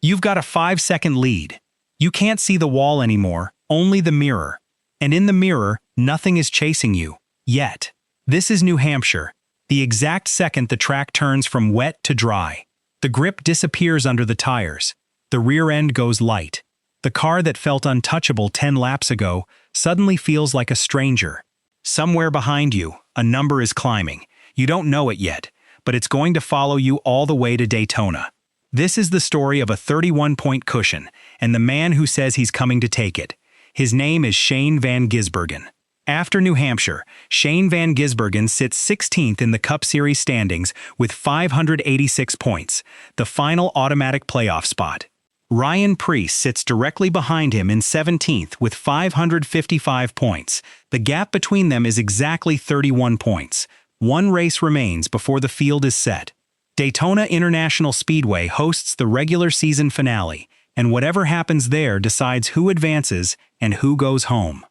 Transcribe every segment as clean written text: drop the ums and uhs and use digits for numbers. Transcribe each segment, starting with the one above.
You've got a 5-second lead. You can't see the wall anymore, only the mirror. And in the mirror, nothing is chasing you. Yet. This is New Hampshire. The exact second the track turns from wet to dry. The grip disappears under the tires. The rear end goes light. The car that felt untouchable 10 laps ago suddenly feels like a stranger. Somewhere behind you, a number is climbing. You don't know it yet, but it's going to follow you all the way to Daytona. This is the story of a 31-point cushion, and the man who says he's coming to take it. His name is Shane Van Gisbergen. After New Hampshire, Shane Van Gisbergen sits 16th in the Cup Series standings with 586 points, the final automatic playoff spot. Ryan Preece sits directly behind him in 17th with 555 points. The gap between them is exactly 31 points. One race remains before the field is set. Daytona International Speedway hosts the regular season finale, and whatever happens there decides who advances and who goes home.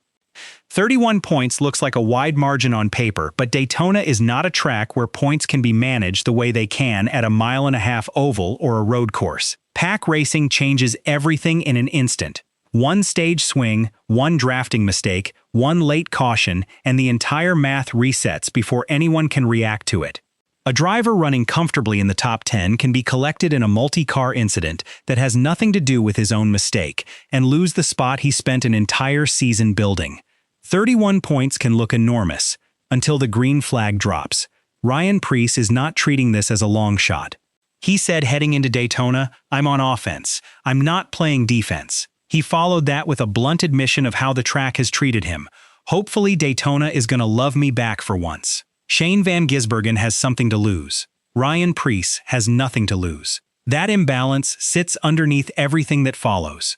31 points looks like a wide margin on paper, but Daytona is not a track where points can be managed the way they can at a 1.5-mile oval or a road course. Pack racing changes everything in an instant. One stage swing, one drafting mistake, one late caution, and the entire math resets before anyone can react to it. A driver running comfortably in the top 10 can be collected in a multi-car incident that has nothing to do with his own mistake and lose the spot he spent an entire season building. 31 points can look enormous until the green flag drops. Ryan Preece is not treating this as a long shot. He said heading into Daytona, "I'm on offense. I'm not playing defense." He followed that with a blunt admission of how the track has treated him. "Hopefully Daytona is going to love me back for once." Shane Van Gisbergen has something to lose. Ryan Preece has nothing to lose. That imbalance sits underneath everything that follows.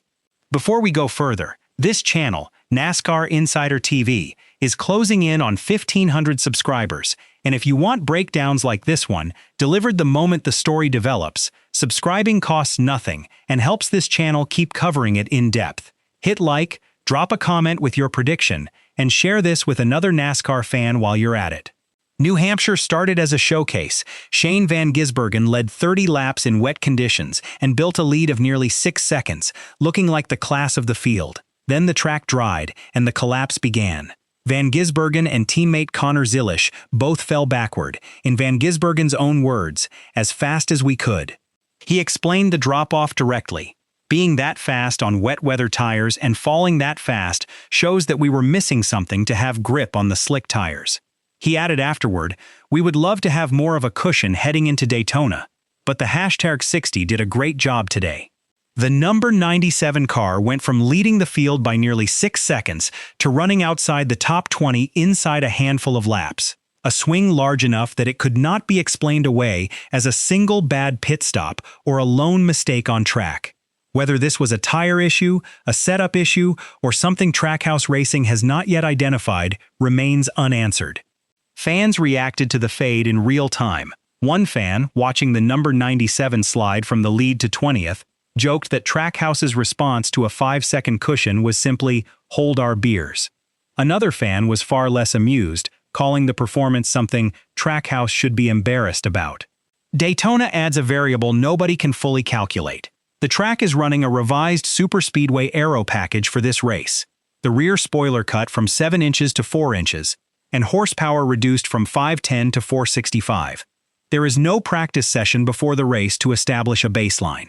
Before we go further, this channel, NASCAR Insider TV, is closing in on 1,500 subscribers, and if you want breakdowns like this one, delivered the moment the story develops, subscribing costs nothing and helps this channel keep covering it in depth. Hit like, drop a comment with your prediction, and share this with another NASCAR fan while you're at it. New Hampshire started as a showcase. Shane Van Gisbergen led 30 laps in wet conditions and built a lead of nearly 6 seconds, looking like the class of the field. Then the track dried, and the collapse began. Van Gisbergen and teammate Connor Zilisch both fell backward, in Van Gisbergen's own words, "as fast as we could." He explained the drop-off directly. Being that fast on wet weather tires and falling that fast shows that we were missing something to have grip on the slick tires. He added afterward, "We would love to have more of a cushion heading into Daytona, but the #60 did a great job today." The number 97 car went from leading the field by nearly 6 seconds to running outside the top 20 inside a handful of laps, a swing large enough that it could not be explained away as a single bad pit stop or a lone mistake on track. Whether this was a tire issue, a setup issue, or something Trackhouse Racing has not yet identified remains unanswered. Fans reacted to the fade in real time. One fan, watching the number 97 slide from the lead to 20th, joked that Trackhouse's response to a 5-second cushion was simply, "hold our beers." Another fan was far less amused, calling the performance something Trackhouse should be embarrassed about. Daytona adds a variable nobody can fully calculate. The track is running a revised superspeedway aero package for this race. The rear spoiler cut from 7 inches to 4 inches, and horsepower reduced from 510 to 465. There is no practice session before the race to establish a baseline.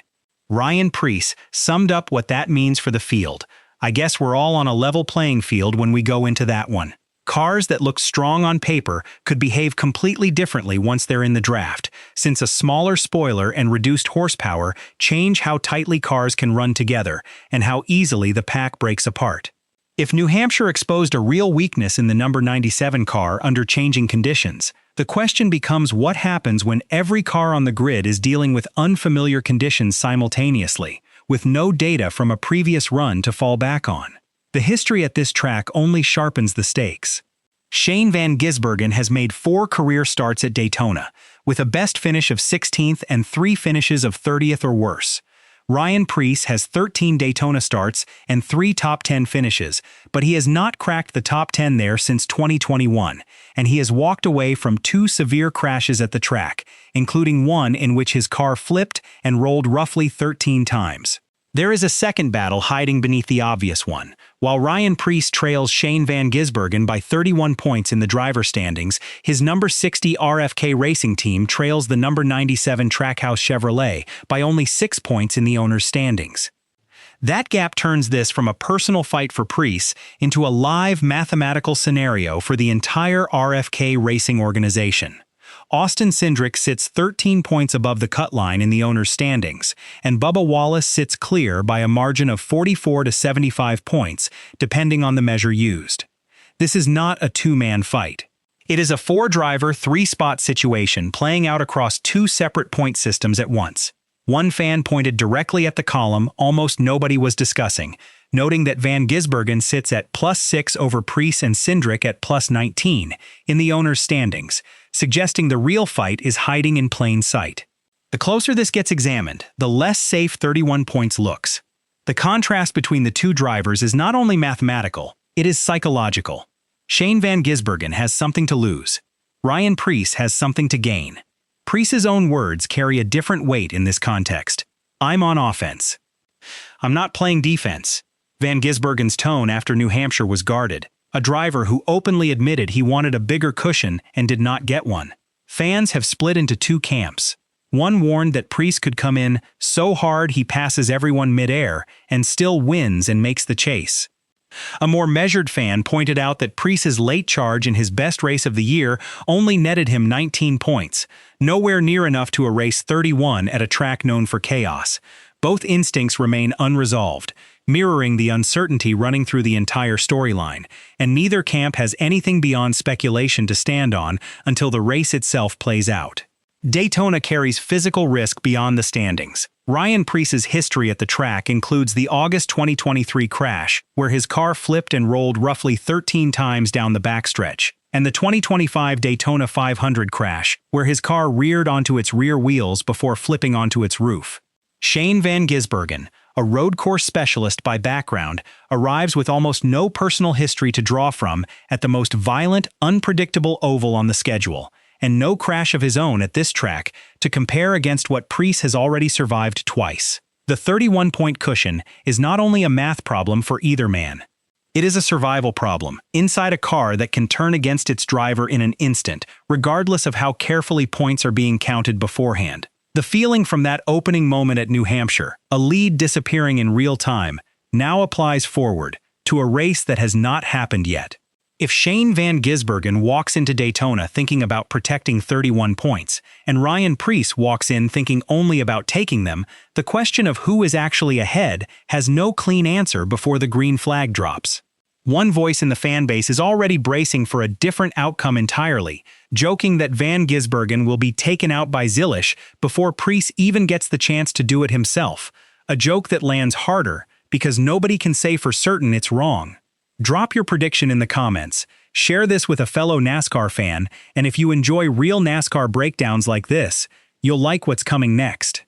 Ryan Preece summed up what that means for the field. "I guess we're all on a level playing field when we go into that one. Cars that look strong on paper could behave completely differently once they're in the draft, since a smaller spoiler and reduced horsepower change how tightly cars can run together and how easily the pack breaks apart." If New Hampshire exposed a real weakness in the number 97 car under changing conditions, the question becomes what happens when every car on the grid is dealing with unfamiliar conditions simultaneously, with no data from a previous run to fall back on. The history at this track only sharpens the stakes. Shane Van Gisbergen has made 4 career starts at Daytona, with a best finish of 16th and 3 finishes of 30th or worse. Ryan Preece has 13 Daytona starts and 3 top 10 finishes, but he has not cracked the top 10 there since 2021, and he has walked away from 2 severe crashes at the track, including one in which his car flipped and rolled roughly 13 times. There is a second battle hiding beneath the obvious one. While Ryan Preece trails Shane Van Gisbergen by 31 points in the driver standings, his number 60 RFK Racing team trails the number 97 Trackhouse Chevrolet by only 6 points in the owner's standings. That gap turns this from a personal fight for Preece into a live mathematical scenario for the entire RFK Racing organization. Austin Cindric sits 13 points above the cut line in the owner's standings, and Bubba Wallace sits clear by a margin of 44 to 75 points, depending on the measure used. This is not a two-man fight. It is a 4-driver, 3-spot situation playing out across 2 separate point systems at once. One fan pointed directly at the column almost nobody was discussing, noting that Van Gisbergen sits at +6 over Preece and Cindric at +19 in the owner's standings, suggesting the real fight is hiding in plain sight. The closer this gets examined, the less safe 31 points looks. The contrast between the two drivers is not only mathematical, it is psychological. Shane Van Gisbergen has something to lose. Ryan Preece has something to gain. Preece's own words carry a different weight in this context. "I'm on offense. I'm not playing defense." Van Gisbergen's tone after New Hampshire was guarded, a driver who openly admitted he wanted a bigger cushion and did not get one. Fans have split into 2 camps. One warned that Preece could come in so hard he passes everyone mid-air and still wins and makes the chase. A more measured fan pointed out that Preece's late charge in his best race of the year only netted him 19 points, nowhere near enough to erase 31 at a track known for chaos. Both instincts remain unresolved, mirroring the uncertainty running through the entire storyline, and neither camp has anything beyond speculation to stand on until the race itself plays out. Daytona carries physical risk beyond the standings. Ryan Preece's history at the track includes the August 2023 crash, where his car flipped and rolled roughly 13 times down the backstretch, and the 2025 Daytona 500 crash, where his car reared onto its rear wheels before flipping onto its roof. Shane Van Gisbergen, a road course specialist by background, arrives with almost no personal history to draw from at the most violent, unpredictable oval on the schedule, and no crash of his own at this track to compare against what Preece has already survived twice. The 31-point cushion is not only a math problem for either man. It is a survival problem inside a car that can turn against its driver in an instant, regardless of how carefully points are being counted beforehand. The feeling from that opening moment at New Hampshire, a lead disappearing in real time, now applies forward to a race that has not happened yet. If Shane Van Gisbergen walks into Daytona thinking about protecting 31 points, and Ryan Preece walks in thinking only about taking them, the question of who is actually ahead has no clean answer before the green flag drops. One voice in the fan base is already bracing for a different outcome entirely, joking that Van Gisbergen will be taken out by Zilisch before Preece even gets the chance to do it himself, a joke that lands harder because nobody can say for certain it's wrong. Drop your prediction in the comments, share this with a fellow NASCAR fan, and if you enjoy real NASCAR breakdowns like this, you'll like what's coming next.